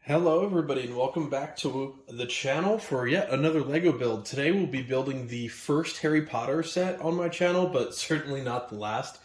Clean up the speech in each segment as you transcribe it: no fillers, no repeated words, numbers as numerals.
Hello everybody and welcome back to the channel for yet another Lego build. Today we'll be building the first Harry Potter set on my channel, but certainly not the last.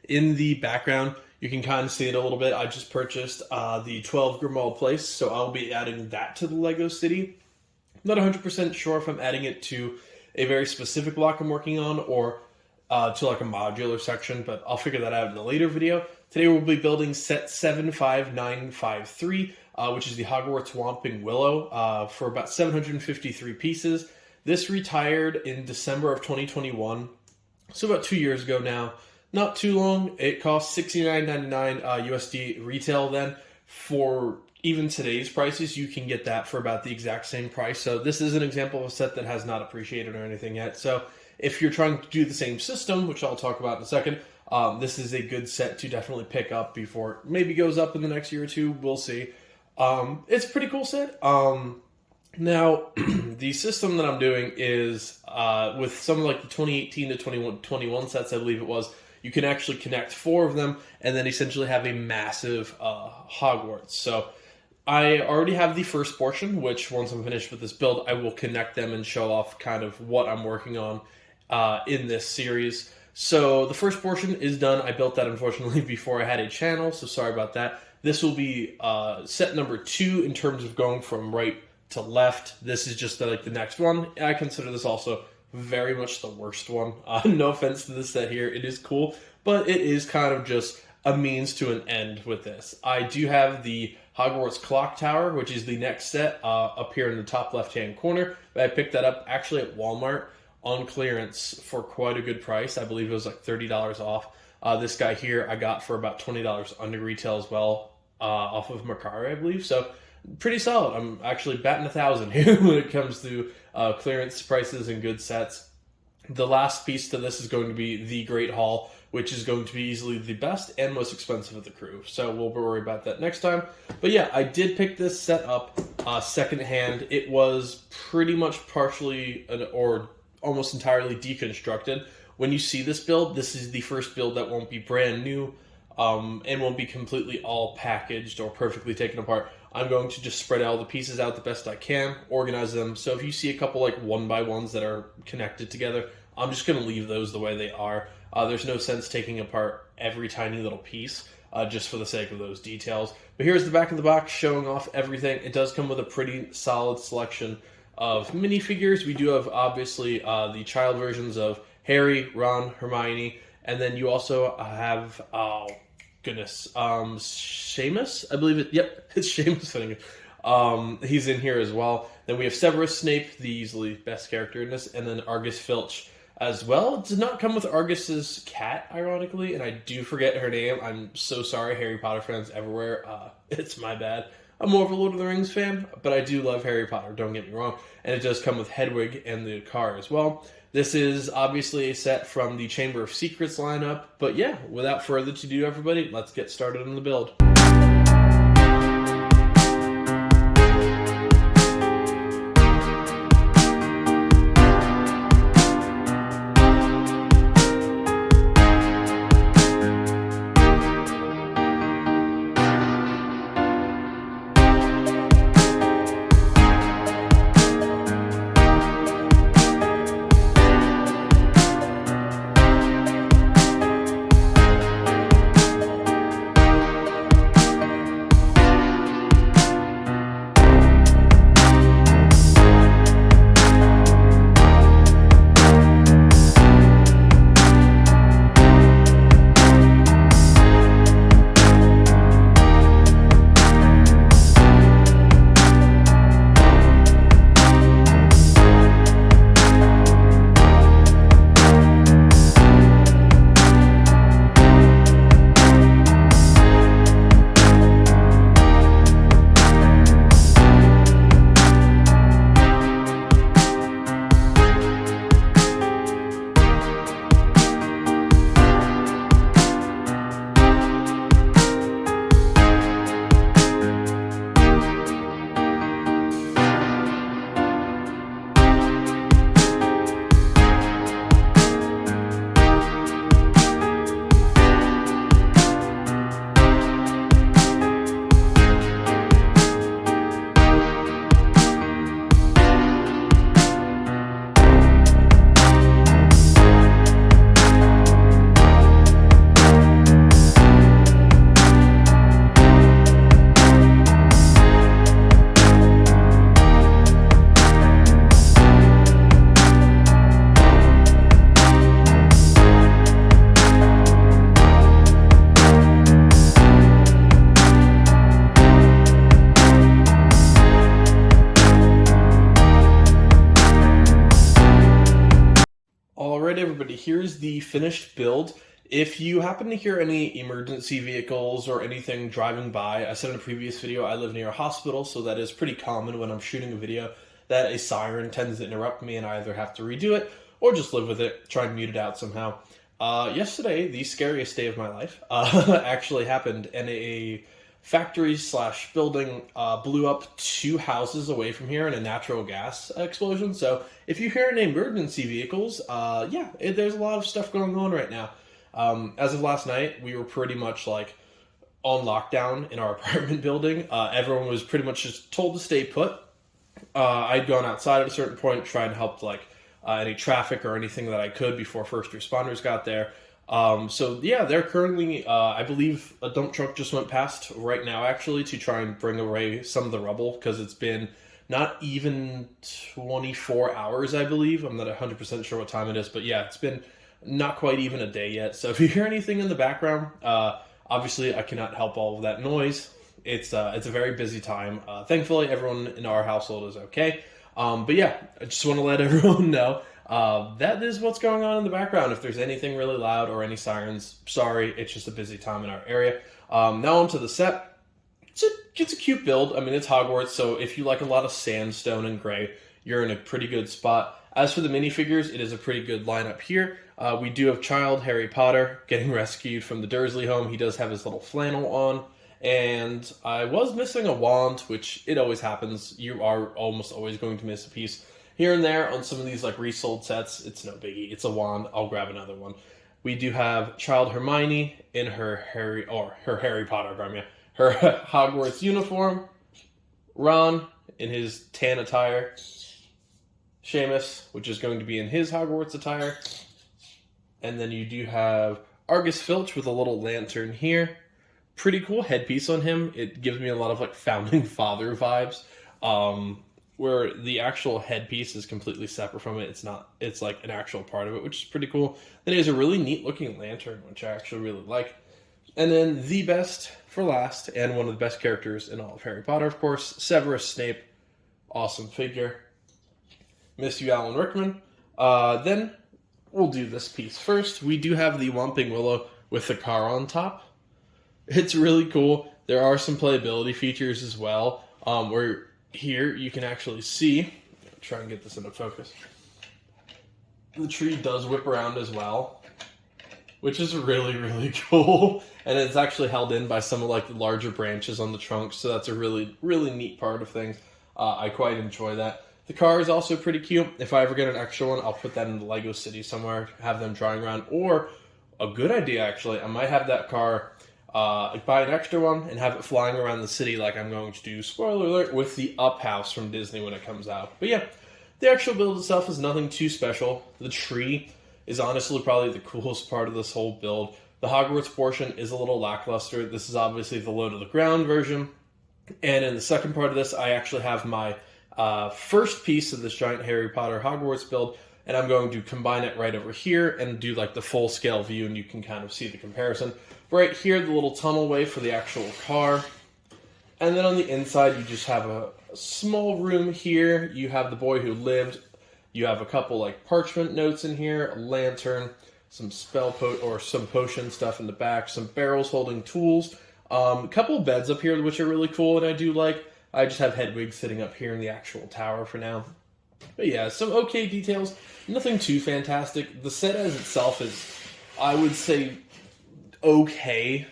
In the background, you can kind of see it a little bit. I just purchased the 12 Grimmauld Place, so I'll be adding that to the Lego city. I'm not 100% sure if I'm adding it to a very specific block I'm working on or to like a modular section, but I'll figure that out in a later video. Today we'll be building set 75953, which is the Hogwarts Whomping Willow, for about 753 pieces. This retired in December of 2021, so about 2 years ago now. Not too long. It cost $69.99 USD retail then. For even today's prices, you can get that for about the exact same price. So this is an example of a set that has not appreciated or anything yet. So if you're trying to do the same system, which I'll talk about in a second, this is a good set to definitely pick up before it maybe goes up in the next year or two. We'll see. It's a pretty cool set. Now, the system that I'm doing is with some of like the 2018 to 2021 sets, I believe it was, you can actually connect 4 of them and then essentially have a massive Hogwarts. So I already have the first portion, which once I'm finished with this build, I will connect them and show off kind of what I'm working on in this series. So the first portion is done. I built that unfortunately before I had a channel, so sorry about that. This will be set number 2 in terms of going from right to left. This is just like the next one. I consider this also very much the worst one. No offense to this set here. It is cool, but it is kind of just a means to an end with this. I do have the Hogwarts Clock Tower, which is the next set up here in the top left-hand corner. I picked that up actually at Walmart on clearance for quite a good price. I believe it was like $30 off. This guy here I got for about $20 under retail as well, off of Mercari, I believe. So pretty solid. I'm actually batting 1,000 here when it comes to clearance prices and good sets. The last piece to this is going to be the Great Hall, which is going to be easily the best and most expensive of the crew. So we'll worry about that next time. But yeah, I did pick this set up secondhand. It was pretty much partially or almost entirely deconstructed. When you see this build, this is the first build that won't be brand new and won't be completely all packaged or perfectly taken apart. I'm going to just spread all the pieces out the best I can, organize them. So if you see a couple like 1x1s that are connected together, I'm just going to leave those the way they are. There's no sense taking apart every tiny little piece just for the sake of those details. But here's the back of the box showing off everything. It does come with a pretty solid selection of minifigures. We do have obviously the child versions of Harry, Ron, Hermione, and then you also have, oh goodness, Seamus, I believe it. Yep, it's Seamus Finnegan. He's in here as well. Then we have Severus Snape, the easily best character in this, and then Argus Filch as well. It does not come with Argus's cat, ironically, and I do forget her name. I'm so sorry, Harry Potter fans everywhere. It's my bad. I'm more of a Lord of the Rings fan, but I do love Harry Potter, don't get me wrong. And it does come with Hedwig and the car as well. This is obviously a set from the Chamber of Secrets lineup. But yeah, without further ado, everybody, let's get started on the build. but here's the finished build. If you happen to hear any emergency vehicles or anything driving by, I said in a previous video I live near a hospital, so that is pretty common when I'm shooting a video that a siren tends to interrupt me and I either have to redo it or just live with it, try and mute it out somehow. Yesterday, the scariest day of my life, actually happened, and a factory/building blew up 2 houses away from here in a natural gas explosion. So if you hear any emergency vehicles, there's a lot of stuff going on right now. As of last night, we were pretty much like on lockdown in our apartment building. Everyone was pretty much just told to stay put. I'd gone outside at a certain point, trying to help any traffic or anything that I could before first responders got there. They're currently, I believe a dump truck just went past right now actually to try and bring away some of the rubble, because it's been not even 24 hours, I believe. I'm not 100% sure what time it is, but yeah, it's been not quite even a day yet. So if you hear anything in the background, obviously I cannot help all of that noise. It's a very busy time. Thankfully, everyone in our household is okay. I just want to let everyone know that is what's going on in the background. If there's anything really loud or any sirens, sorry, it's just a busy time in our area. Now onto the set. It's a cute build. I mean, it's Hogwarts, so if you like a lot of sandstone and gray, you're in a pretty good spot. As for the minifigures, it is a pretty good lineup here. We do have child Harry Potter getting rescued from the Dursley home. He does have his little flannel on. And I was missing a wand, which it always happens. You are almost always going to miss a piece here and there on some of these resold sets. It's no biggie. It's a wand. I'll grab another one. We do have child Hermione in her Harry Potter, her Hogwarts uniform. Ron in his tan attire. Seamus, which is going to be in his Hogwarts attire. And then you do have Argus Filch with a little lantern here. Pretty cool headpiece on him. It gives me a lot of founding father vibes, where the actual headpiece is completely separate from it. It's like an actual part of it, which is pretty cool. Then he has a really neat looking lantern, which I actually really like. And then the best for last, and one of the best characters in all of Harry Potter, of course, Severus Snape. Awesome figure. Miss you, Alan Rickman. Then we'll do this piece first. We do have the Whomping Willow with the car on top. It's really cool. There are some playability features as well, where here you can actually see, try and get this into focus, the tree does whip around as well, which is really, really cool. And it's actually held in by some of the larger branches on the trunk, so that's a really, really neat part of things. I quite enjoy that. The car is also pretty cute. If I ever get an extra one, I'll put that in the Lego City somewhere, have them drawing around. Or, a good idea actually, I might have that car buy an extra one and have it flying around the city like I'm going to do, spoiler alert, with the Up House from Disney when it comes out. But yeah, the actual build itself is nothing too special. The tree is honestly probably the coolest part of this whole build. The Hogwarts portion is a little lackluster. This is obviously the low to the ground version. And in the second part of this, I actually have my first piece of this giant Harry Potter Hogwarts build, and I'm going to combine it right over here and do the full scale view, and you can kind of see the comparison. Right here, the little tunnelway for the actual car. And then on the inside, you just have a small room here. You have the boy who lived. You have a couple parchment notes in here, a lantern, some some potion stuff in the back, some barrels holding tools, a couple of beds up here, which are really cool, and I do like. I just have Hedwig sitting up here in the actual tower for now. But yeah, some okay details. Nothing too fantastic. The set as itself is, I would say, okay.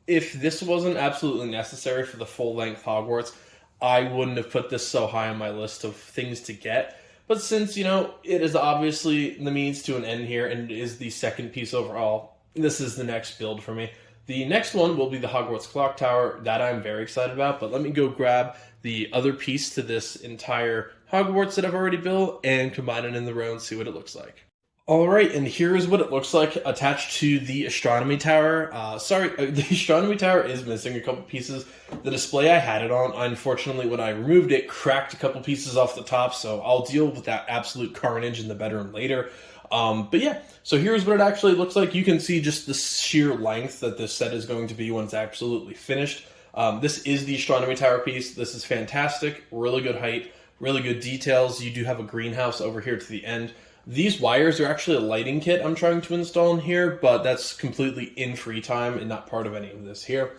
If this wasn't absolutely necessary for the full-length Hogwarts, I wouldn't have put this so high on my list of things to get. But since, it is obviously the means to an end here and is the second piece overall, this is the next build for me. The next one will be the Hogwarts Clock Tower. That I'm very excited about, but let me go grab the other piece to this entire Hogwarts that I've already built and combine it in the row and see what it looks like. Alright, and here's what it looks like attached to the Astronomy Tower. The Astronomy Tower is missing a couple pieces. The display I had it on, unfortunately, when I removed it, cracked a couple pieces off the top, so I'll deal with that absolute carnage in the bedroom later. So here's what it actually looks like. You can see just the sheer length that this set is going to be when it's absolutely finished. This is the Astronomy Tower piece. This is fantastic. Really good height, really good details. You do have a greenhouse over here to the end. These wires are actually a lighting kit I'm trying to install in here, but that's completely in free time and not part of any of this here.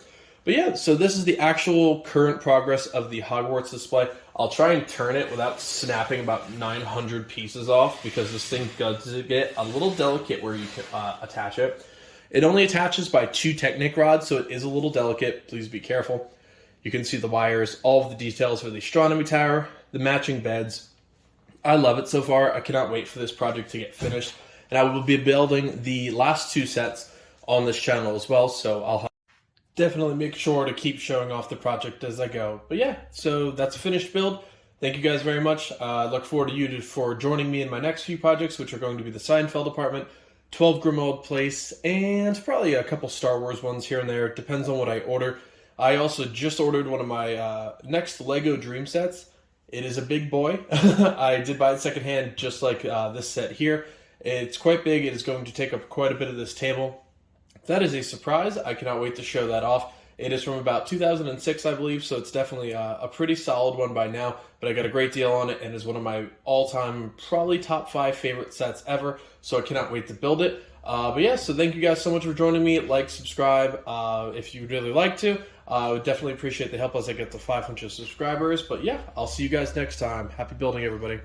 But yeah, so this is the actual current progress of the Hogwarts display. I'll try and turn it without snapping about 900 pieces off because this thing does get a little delicate where you can attach it. It only attaches by 2 Technic rods, so it is a little delicate. Please be careful. You can see the wires, all of the details for the astronomy tower, the matching beds. I love it so far. I cannot wait for this project to get finished. And I will be building the last 2 sets on this channel as well, so I'll definitely make sure to keep showing off the project as I go. But yeah, so that's a finished build. Thank you guys very much. I look forward to you for joining me in my next few projects, which are going to be the Seinfeld apartment, 12 Grimald Place, and probably a couple Star Wars ones here and there. It depends on what I order. I also just ordered one of my next Lego Dream sets. It is a big boy. I did buy it secondhand, just like this set here. It's quite big. It is going to take up quite a bit of this table. That is a surprise. I cannot wait to show that off. It is from about 2006, I believe, so it's definitely a pretty solid one by now, but I got a great deal on it and is one of my all-time, probably top 5 favorite sets ever, so I cannot wait to build it. But yeah, so thank you guys so much for joining me. Like, subscribe if you'd really like to. I would definitely appreciate the help as I get to 500 subscribers. But yeah, I'll see you guys next time. Happy building, everybody.